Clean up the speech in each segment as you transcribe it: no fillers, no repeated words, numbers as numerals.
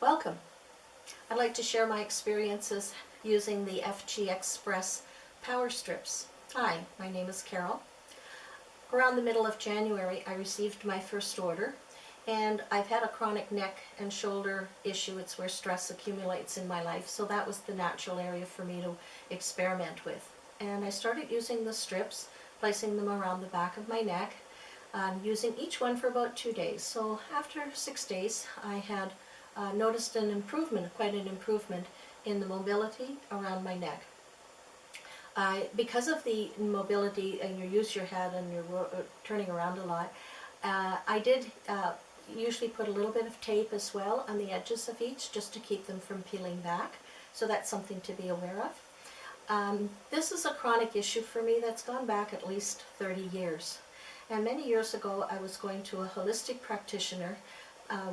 Welcome. I'd like to share my experiences using the FGXpress Power Strips. Hi, my name is Carol. Around the middle of January I received my first order, and I've had a chronic neck and shoulder issue. It's where stress accumulates in my life, so that was the natural area for me to experiment with. And I started using the strips, placing them around the back of my neck, using each one for about 2 days. So after 6 days I had noticed an improvement, quite an improvement in the mobility around my neck. Because of the mobility and you use your head and you're turning around a lot, I did usually put a little bit of tape as well on the edges of each just to keep them from peeling back. So that's something to be aware of. This is a chronic issue for me that's gone back at least 30 years. And many years ago I was going to a holistic practitioner.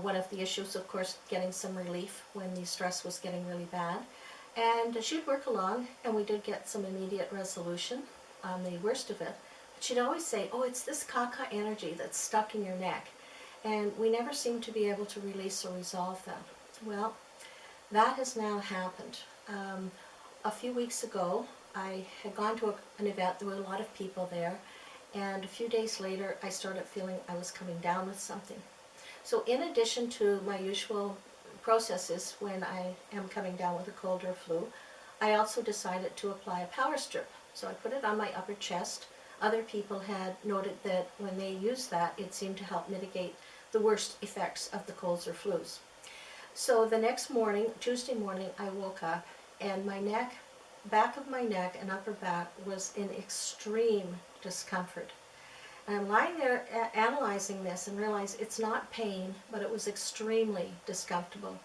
One of the issues, of course, getting some relief when the stress was getting really bad. And she'd work along, and we did get some immediate resolution on the worst of it. But she'd always say, oh, it's this kaka energy that's stuck in your neck. And we never seemed to be able to release or resolve that. Well, that has now happened. A few weeks ago, I had gone to an event. There were a lot of people there. And a few days later, I started feeling I was coming down with something. So in addition to my usual processes when I am coming down with a cold or flu, I also decided to apply a power strip. So I put it on my upper chest. Other people had noted that when they used that, it seemed to help mitigate the worst effects of the colds or flus. So the next morning, Tuesday morning, I woke up and my neck, back of my neck and upper back was in extreme discomfort. And I'm lying there analyzing this and realize it's not pain, but it was extremely discomfortable.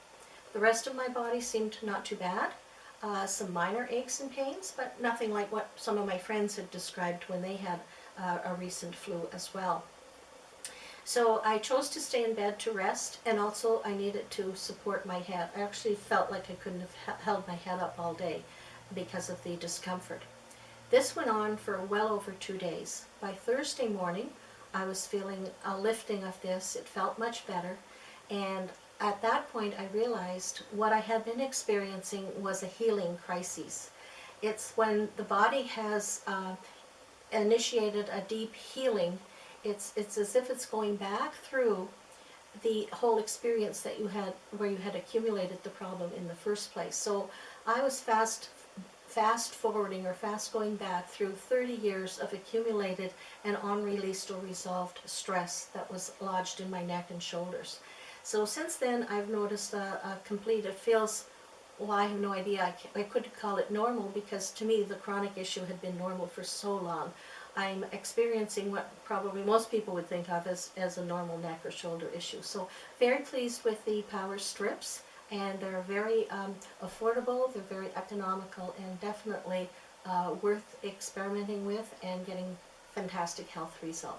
The rest of my body seemed not too bad. Some minor aches and pains, but nothing like what some of my friends had described when they had a recent flu as well. So I chose to stay in bed to rest, and also I needed to support my head. I actually felt like I couldn't have held my head up all day because of the discomfort. This went on for well over 2 days. By Thursday morning, I was feeling a lifting of this. It felt much better. And at that point, I realized what I had been experiencing was a healing crisis. It's when the body has initiated a deep healing, it's as if it's going back through the whole experience that you had, where you had accumulated the problem in the first place. So I was fast forwarding or fast going back through 30 years of accumulated and unreleased or resolved stress that was lodged in my neck and shoulders. So since then I've noticed a complete, it feels, well, I have no idea, I couldn't call it normal, because to me the chronic issue had been normal for so long. I'm experiencing what probably most people would think of as a normal neck or shoulder issue. So very pleased with the power strips. And they're very affordable, they're very economical, and definitely worth experimenting with and getting fantastic health results.